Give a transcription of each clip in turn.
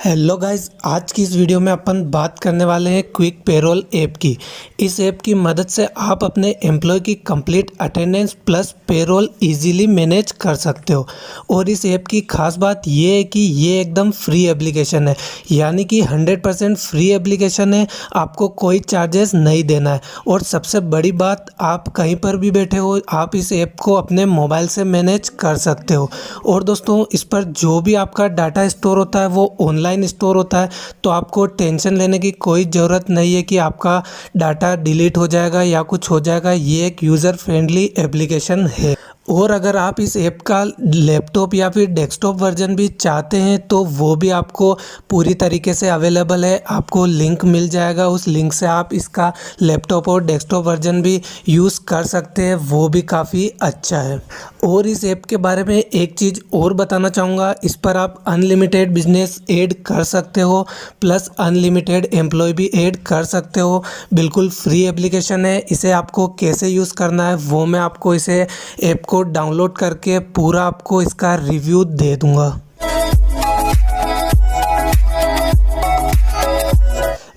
Hello guys, आज की इस वीडियो में अपन बात करने वाले हैं क्विक पेरोल ऐप की। इस ऐप की मदद से आप अपने एम्प्लॉय की complete attendance plus payroll easily manage कर सकते हो। और इस ऐप की खास बात ये है कि ये एकदम फ्री एप्लीकेशन है, यानी कि 100% फ्री एप्लीकेशन है। आपको कोई चार्जेस नहीं देना है। और सबसे बड़ी बात, आप कहीं पर भी बैठे हो आप इस ऐप को अपने मोबाइल से मैनेज कर सकते हो। और दोस्तों, इस पर जो भी आपका डाटा स्टोर होता है वो ऑनलाइन स्टोर होता है, तो आपको टेंशन लेने की कोई ज़रूरत नहीं है कि आपका डाटा डिलीट हो जाएगा या कुछ हो जाएगा। ये एक यूज़र फ्रेंडली एप्लीकेशन है। और अगर आप इस ऐप का लैपटॉप या फिर डेस्कटॉप वर्जन भी चाहते हैं तो वो भी आपको पूरी तरीके से अवेलेबल है। आपको लिंक मिल जाएगा, उस लिंक से आप इसका लैपटॉप और डेस्कटॉप वर्जन भी यूज़ कर सकते हैं, वो भी काफ़ी अच्छा है। और इस ऐप के बारे में एक चीज़ और बताना चाहूँगा, इस पर आप अनलिमिटेड बिजनेस ऐड कर सकते हो प्लस अनलिमिटेड एम्प्लॉय भी ऐड कर सकते हो। बिल्कुल फ्री एप्लीकेशन है। इसे आपको कैसे यूज़ करना है वो मैं आपको इसे ऐप को डाउनलोड करके पूरा आपको इसका रिव्यू दे दूंगा।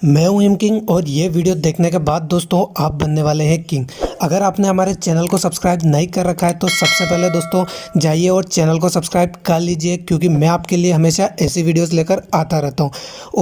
मैं हूं हिम किंग और ये वीडियो देखने के बाद दोस्तों आप बनने वाले हैं किंग। अगर आपने हमारे चैनल को सब्सक्राइब नहीं कर रखा है तो सबसे पहले दोस्तों जाइए और चैनल को सब्सक्राइब कर लीजिए, क्योंकि मैं आपके लिए हमेशा ऐसी वीडियोस लेकर आता रहता हूं।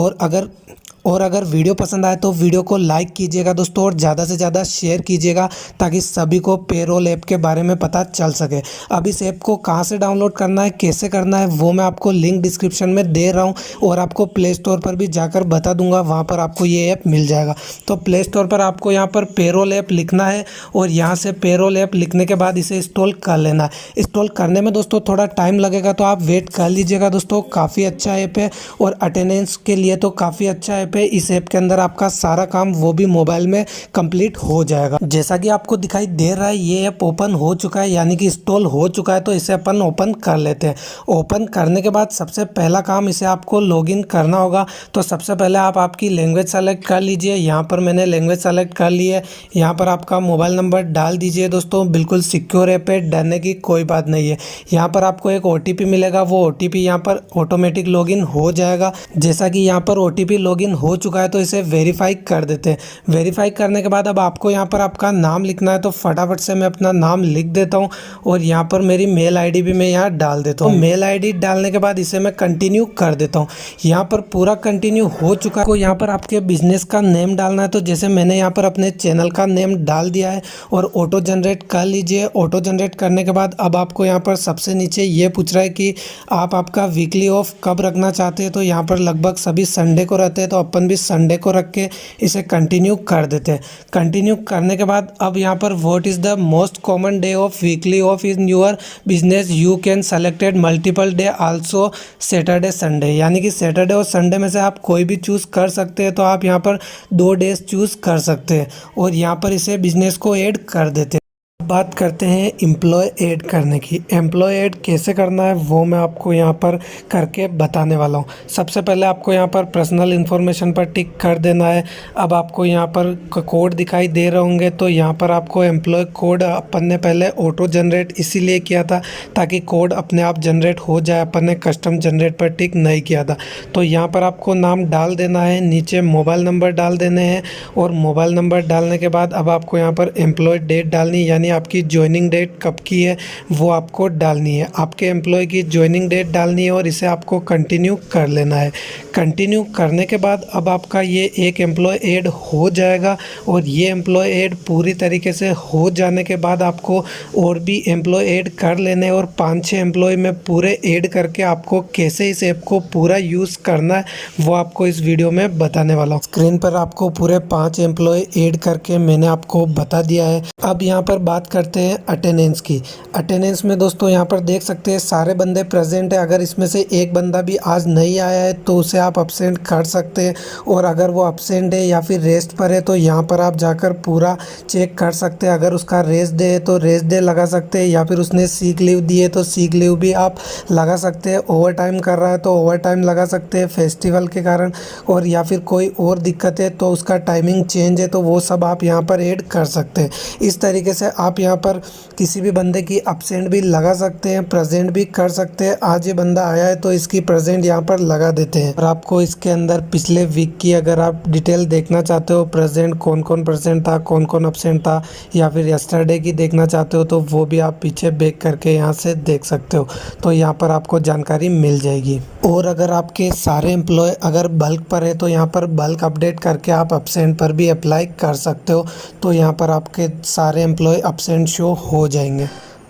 और अगर वीडियो पसंद आए तो वीडियो को लाइक कीजिएगा दोस्तों, और ज़्यादा से ज़्यादा शेयर कीजिएगा ताकि सभी को पेरोल ऐप के बारे में पता चल सके। अब इस ऐप को कहां से डाउनलोड करना है, कैसे करना है, वो मैं आपको लिंक डिस्क्रिप्शन में दे रहा हूं, और आपको प्ले स्टोर पर भी जाकर बता दूंगा, वहां पर आपको ये ऐप मिल जाएगा। तो प्ले स्टोर पर आपको यहाँ पर पेरोल ऐप लिखना है, और यहाँ से पेरोल ऐप लिखने के बाद इसे इंस्टॉल कर लेना है। इंस्टॉल करने में दोस्तों थोड़ा टाइम लगेगा, तो आप वेट कर लीजिएगा दोस्तों। काफ़ी अच्छा ऐप है और अटेंडेंस के लिए तो काफ़ी अच्छा ऐप है। इस ऐप के अंदर आपका सारा काम वो भी मोबाइल में कंप्लीट हो जाएगा। जैसा कि आपको दिखाई दे रहा है ये ऐप ओपन हो चुका है, यानी कि इंस्टॉल हो चुका है। तो इसे अपन ओपन कर लेते हैं। ओपन करने के बाद सबसे पहला काम, इसे आपको लॉगिन करना होगा। तो सबसे पहले आप आपकी लैंग्वेज सेलेक्ट कर लीजिए। यहाँ पर मैंने लैंग्वेज सेलेक्ट कर ली है। यहाँ पर आपका मोबाइल नंबर डाल दीजिए दोस्तों। बिल्कुल सिक्योर ऐप है, डरने की कोई बात नहीं है। यहाँ पर आपको एक OTP मिलेगा, वो OTP यहाँ पर ऑटोमेटिक लॉगिन हो जाएगा। जैसा कि यहाँ पर OTP लॉगिन हो चुका है तो इसे वेरीफाई कर देते हैं। वेरीफाई करने के बाद अब आपको यहाँ पर आपका नाम लिखना है, तो फटाफट से मैं अपना नाम लिख देता हूँ, और यहाँ पर मेरी मेल ID भी मैं यहाँ डाल देता हूँ। मेल ID डालने के बाद इसे मैं कंटिन्यू कर देता हूँ। यहाँ पर पूरा कंटिन्यू हो चुका है। यहाँ पर आपके बिजनेस का नेम डालना है, तो जैसे मैंने यहाँ पर अपने चैनल का नेम डाल दिया है, और ऑटो जनरेट कर लीजिए। ऑटो जनरेट करने के बाद अब आपको यहाँ पर सबसे नीचे ये पूछ रहा है कि आप आपका वीकली ऑफ कब रखना चाहते हैं। तो यहाँ पर लगभग सभी संडे को रहते हैं, तो अपन भी संडे को रख के इसे कंटिन्यू कर देते हैं। कंटिन्यू करने के बाद अब यहाँ पर what is the most common day of weekly off in your business, you can selected multiple day also Saturday Sunday, यानी कि सैटरडे और संडे में से आप कोई भी चूज़ कर सकते हैं। तो आप यहाँ पर 2 डेज चूज़ कर सकते हैं, और यहाँ पर इसे बिजनेस को ऐड कर देते हैं। बात करते हैं एम्प्लॉय ऐड करने की। एम्प्लॉय ऐड कैसे करना है वो मैं आपको यहाँ पर करके बताने वाला हूँ। सबसे पहले आपको यहाँ पर पर्सनल इन्फॉर्मेशन पर टिक कर देना है। अब आपको यहाँ पर कोड दिखाई दे रहे होंगे, तो यहाँ पर आपको एम्प्लॉय कोड अपन ने पहले ऑटो जनरेट इसीलिए किया था ताकि कोड अपने आप जनरेट हो जाए। अपन ने कस्टम जनरेट पर टिक नहीं किया था। तो यहाँ पर आपको नाम डाल देना है, नीचे मोबाइल नंबर डाल देने हैं, और मोबाइल नंबर डालने के बाद अब आपको यहाँ पर एम्प्लॉय डेट डालनी, यानी आपकी ज्वाइनिंग डेट कब की है वो आपको डालनी है। आपके एम्प्लॉय की ज्वाइनिंग डेट डालनी है, और इसे आपको कंटिन्यू कर लेना है। कंटिन्यू करने के बाद अब आपका ये एक एम्प्लॉय ऐड हो जाएगा, और ये एम्प्लॉय ऐड पूरी तरीके से हो जाने के बाद आपको और भी एम्प्लॉय ऐड कर लेने हैं, और 5-6 एम्प्लॉय में पूरे ऐड करके आपको कैसे इस ऐप को पूरा यूज़ करना है वो आपको इस वीडियो में बताने वाला हूँ। स्क्रीन पर आपको पूरे 5 एम्प्लॉय ऐड करके मैंने आपको बता दिया है। अब यहाँ पर बात करते हैं अटेंडेंस की। अटेंडेंस में दोस्तों यहाँ पर देख सकते हैं सारे बंदे प्रेजेंट है। अगर इसमें से एक बंदा भी आज नहीं आया है तो उसे आप अब्सेंट कर सकते हैं, और अगर वो अब्सेंट है या फिर रेस्ट पर है तो यहाँ पर आप जाकर पूरा चेक कर सकते हैं। अगर उसका रेस्ट डे है तो रेस्ट डे लगा सकते हैं, या फिर उसने सीक लीव दी है तो सीक लीव भी आप लगा सकते हैं। ओवर टाइम कर रहा है तो ओवर टाइम लगा सकते हैं फेस्टिवल के कारण, और या फिर कोई और दिक्कत है तो उसका टाइमिंग चेंज है तो वो सब आप यहाँ पर ऐड कर सकते हैं। इस तरीके से आप आप यहाँ पर किसी भी बंदे की एब्सेंट भी लगा सकते हैं, प्रेजेंट भी कर सकते हैं। आज ये बंदा आया है तो इसकी प्रेजेंट यहाँ पर लगा देते हैं। और आपको इसके अंदर पिछले वीक की अगर आप डिटेल देखना चाहते हो, प्रेजेंट कौन कौन प्रेजेंट था, कौन कौन एब्सेंट था, या फिर यस्टरडे की देखना चाहते हो तो वो भी आप पीछे बैक करके यहाँ से देख सकते हो। तो यहाँ पर आपको जानकारी मिल जाएगी। और अगर आपके सारे एम्प्लॉय अगर बल्क पर है तो यहाँ पर बल्क अपडेट करके आप एब्सेंट पर भी अप्लाई कर सकते हो। तो यहाँ पर आपके सारे एम्प्लॉय एब्सेंट शो हो जाएंगे।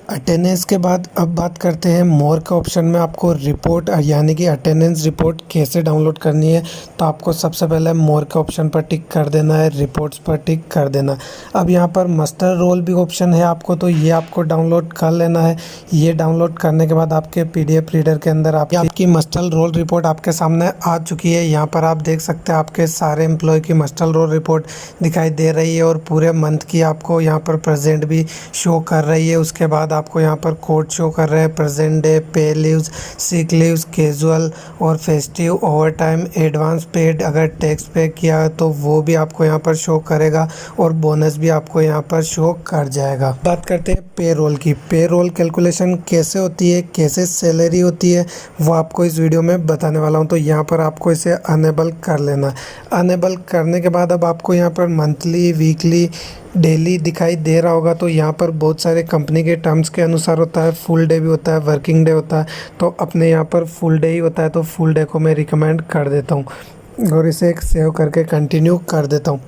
अटेंडेंस के बाद अब बात करते हैं मोर के ऑप्शन में आपको रिपोर्ट यानी कि अटेंडेंस रिपोर्ट कैसे डाउनलोड करनी है। तो आपको सबसे पहले मोर के ऑप्शन पर टिक कर देना है, रिपोर्ट्स पर टिक कर देना है। अब यहाँ पर मास्टर रोल भी ऑप्शन है आपको, तो ये आपको डाउनलोड कर लेना है। ये डाउनलोड करने के बाद आपके PDF रीडर के अंदर आपकी मास्टर रोल रिपोर्ट आपके सामने आ चुकी है। यहाँ पर आप देख सकते हैं आपके सारे एम्प्लॉय की मास्टर रोल रिपोर्ट दिखाई दे रही है और पूरे मंथ की आपको यहाँ पर प्रेजेंट भी शो कर रही है। उसके बाद आपको यहाँ पर कोड शो कर रहे हैं, प्रेजेंट डे, पे लीव्स, सिक लीव्स, कैजुअल और festive, over time, advance paid, अगर टैक्स पे किया तो वो भी आपको यहाँ पर शो करेगा और बोनस भी आपको यहाँ पर शो कर जाएगा। बात करते हैं पे रोल की। पे रोल कैलकुलेशन कैसे होती है, कैसे सैलरी होती है, वो आपको इस वीडियो में बताने वाला हूँ। तो यहाँ पर आपको इसे अनेबल कर लेना है। अनेबल करने के बाद अब आपको यहाँ पर मंथली, वीकली, डेली दिखाई दे रहा होगा। तो यहाँ पर बहुत सारे कंपनी के टर्म्स के अनुसार होता है, फुल डे भी होता है, वर्किंग डे होता है। तो अपने यहाँ पर फुल डे ही होता है, तो फुल डे को मैं रिकमेंड कर देता हूँ और इसे एक सेव करके कंटिन्यू कर देता हूँ।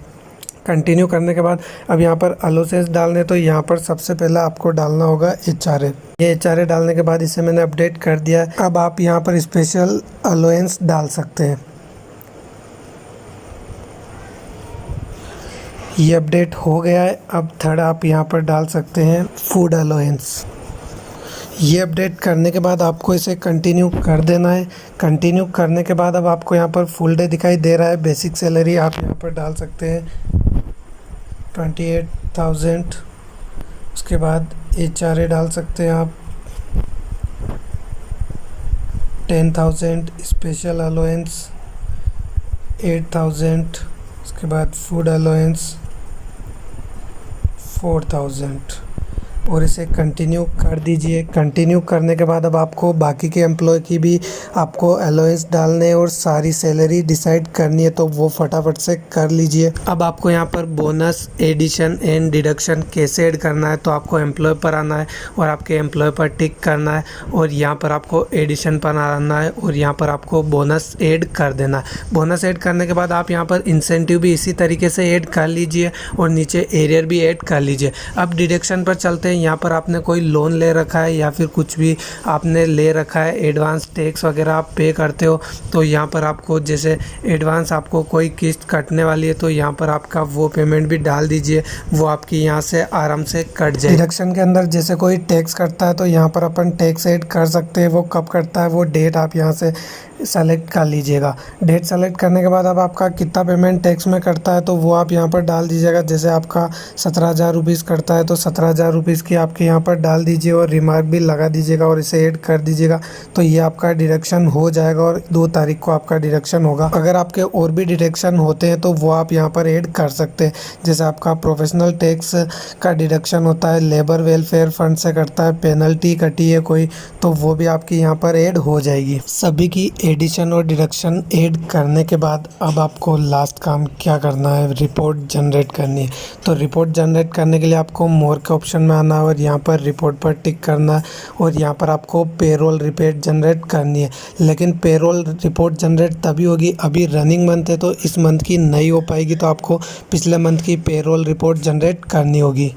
कंटिन्यू करने के बाद अब यहाँ पर अलोसेस डालने, तो यहाँ पर सबसे पहले आपको डालना होगा HRA। ये HRA डालने के बाद इसे मैंने अपडेट कर दिया है। अब आप यहाँ पर स्पेशल अलाउंस डाल सकते हैं। ये अपडेट हो गया है। अब थर्ड आप यहाँ पर डाल सकते हैं फूड अलाउंस। ये अपडेट करने के बाद आपको इसे कंटिन्यू कर देना है। कंटिन्यू करने के बाद अब आपको यहाँ पर फुल डे दिखाई दे रहा है। बेसिक सैलरी आप यहाँ पर डाल सकते हैं 28,000। उसके बाद HRA डाल सकते हैं आप 10,000, स्पेशल अलाउंस 8,000, उसके बाद फूड अलाउंस 4,000 और इसे कंटिन्यू कर दीजिए। कंटिन्यू करने के बाद अब आपको बाकी के एम्प्लॉय की भी आपको अलाउंस डालने और सारी सैलरी डिसाइड करनी है, तो वो फटाफट से कर लीजिए। अब आपको यहाँ पर बोनस, एडिशन एंड डिडक्शन कैसे ऐड करना है, तो आपको एम्प्लॉय पर आना है और आपके एम्प्लॉय पर टिक करना है और यहाँ पर आपको एडिशन पर आना है और यहाँ पर आपको बोनस ऐड कर देना है। बोनस ऐड करने के बाद आप यहाँ पर इंसेंटिव भी इसी तरीके से ऐड कर लीजिए और नीचे एरियर भी ऐड कर लीजिए। अब डिडक्शन पर चलते हैं। यहाँ पर आपने कोई लोन ले रखा है या फिर कुछ भी आपने ले रखा है, एडवांस टैक्स वगैरह आप पे करते हो, तो यहाँ पर आपको जैसे एडवांस आपको कोई किस्त कटने वाली है तो यहाँ पर आपका वो पेमेंट भी डाल दीजिए, वो आपकी यहाँ से आराम से कट जाए। डिडक्शन के अंदर जैसे कोई टैक्स कटता है तो यहाँ पर अपन टैक्स ऐड कर सकते हैं। वो कब कटता है वो डेट आप यहाँ से सेलेक्ट कर लीजिएगा। डेट सेलेक्ट करने के बाद अब आपका कितना पेमेंट टैक्स में कटता है तो वो आप यहाँ पर डाल दीजिएगा। जैसे आपका 17,000 रुपीज़ कटता है तो 17,000 रुपीज़ की आपके यहाँ पर डाल दीजिए और रिमार्क भी लगा दीजिएगा और इसे ऐड कर दीजिएगा। तो ये आपका डिडक्शन हो जाएगा और 2 तारीख को आपका डिडक्शन होगा। अगर आपके और भी डिडक्शन होते हैं तो वो आप यहाँ पर ऐड कर सकते हैं। जैसे आपका प्रोफेशनल टैक्स का डिडक्शन होता है, लेबर वेलफेयर फंड से कटता है, पेनल्टी कटी है कोई, तो वो भी आपकी यहाँ पर ऐड हो जाएगी। सभी की एडिशन और डिडक्शन ऐड करने के बाद अब आपको लास्ट काम क्या करना है, रिपोर्ट जनरेट करनी है। तो रिपोर्ट जनरेट करने के लिए आपको मोर के ऑप्शन में आना है और यहाँ पर रिपोर्ट पर टिक करना है और यहाँ पर आपको पेरोल रिपोर्ट जनरेट करनी है। लेकिन पेरोल रिपोर्ट जनरेट तभी होगी, अभी रनिंग मंथ है तो इस मंथ की नहीं हो पाएगी, तो आपको पिछले मंथ की पेरोल रिपोर्ट जनरेट करनी होगी।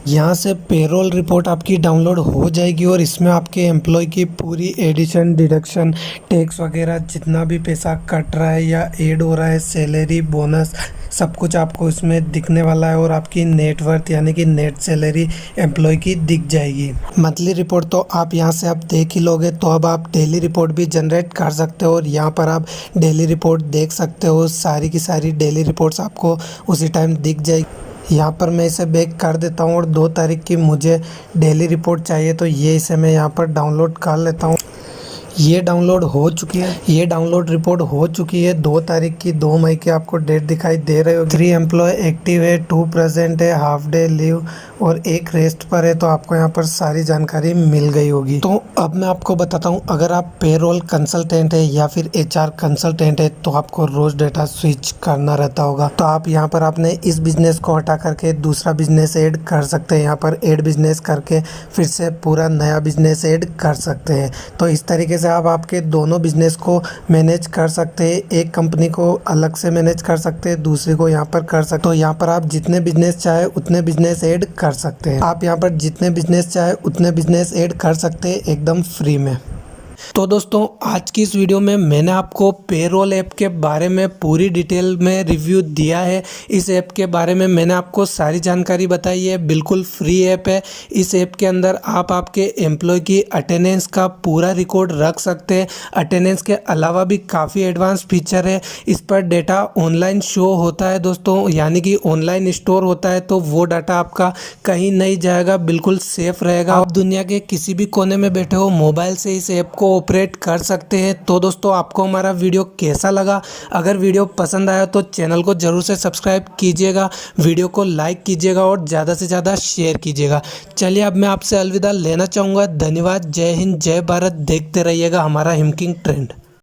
यहाँ से पेरोल रिपोर्ट आपकी डाउनलोड हो जाएगी और इसमें आपके एम्प्लॉय की पूरी एडिशन, डिडक्शन, टैक्स वगैरह जितना भी पैसा कट रहा है या ऐड हो रहा है, सैलरी, बोनस, सब कुछ आपको इसमें दिखने वाला है और आपकी नेटवर्थ यानी कि नेट सैलरी एम्प्लॉय की दिख जाएगी। मंथली रिपोर्ट तो आप यहाँ से आप देख ही लोगे, तो अब आप डेली रिपोर्ट भी जनरेट कर सकते हो और यहाँ पर आप डेली रिपोर्ट देख सकते हो। सारी की सारी डेली रिपोर्ट्स आपको उसी टाइम दिख जाएगी। यहाँ पर मैं इसे बैक कर देता हूँ और 2 तारीख की मुझे डेली रिपोर्ट चाहिए, तो ये इसे मैं यहाँ पर डाउनलोड कर लेता हूँ। ये डाउनलोड हो चुकी है, ये डाउनलोड रिपोर्ट हो चुकी है 2 तारीख की, 2 मई की आपको डेट दिखाई दे रही होगी। 3 एम्प्लॉय एक्टिव है, 2 प्रेजेंट है, हाफ डे लीव और एक रेस्ट पर है, तो आपको यहाँ पर सारी जानकारी मिल गई होगी। तो अब मैं आपको बताता हूँ, अगर आप पेरोल कंसल्टेंट है या फिर HR कंसल्टेंट है तो आपको रोज डेटा स्विच करना रहता होगा। तो आप यहाँ पर आपने इस बिजनेस को हटा करके दूसरा बिजनेस ऐड कर सकते हैं। यहाँ पर ऐड बिजनेस करके फिर से पूरा नया बिजनेस ऐड कर सकते हैं। तो इस तरीके से आप आपके दोनों बिजनेस को मैनेज कर सकते हैं। एक कंपनी को अलग से मैनेज कर सकते हैं, दूसरी को यहाँ पर कर सकते। तो यहाँ पर आप जितने बिजनेस चाहे उतने बिजनेस ऐड कर सकते हैं। आप यहाँ पर जितने बिजनेस चाहे उतने बिजनेस ऐड कर सकते हैं एकदम फ्री में। तो दोस्तों, आज की इस वीडियो में मैंने आपको पेरोल ऐप के बारे में पूरी डिटेल में रिव्यू दिया है। इस ऐप के बारे में मैंने आपको सारी जानकारी बताई है। बिल्कुल फ्री ऐप है। इस ऐप के अंदर आप आपके एम्प्लॉय की अटेंडेंस का पूरा रिकॉर्ड रख सकते हैं। अटेंडेंस के अलावा भी काफ़ी एडवांस फीचर है। इस पर डेटा ऑनलाइन शो होता है दोस्तों, यानी कि ऑनलाइन स्टोर होता है, तो वो डाटा आपका कहीं नहीं जाएगा, बिल्कुल सेफ रहेगा। आप दुनिया के किसी भी कोने में बैठे हो, मोबाइल से इस ऐप को ऑपरेट कर सकते हैं। तो दोस्तों, आपको हमारा वीडियो कैसा लगा? अगर वीडियो पसंद आया तो चैनल को जरूर से सब्सक्राइब कीजिएगा, वीडियो को लाइक कीजिएगा और ज़्यादा से ज़्यादा शेयर कीजिएगा। चलिए, अब मैं आपसे अलविदा लेना चाहूँगा। धन्यवाद। जय हिंद, जय भारत। देखते रहिएगा हमारा हिमकिंग ट्रेंड।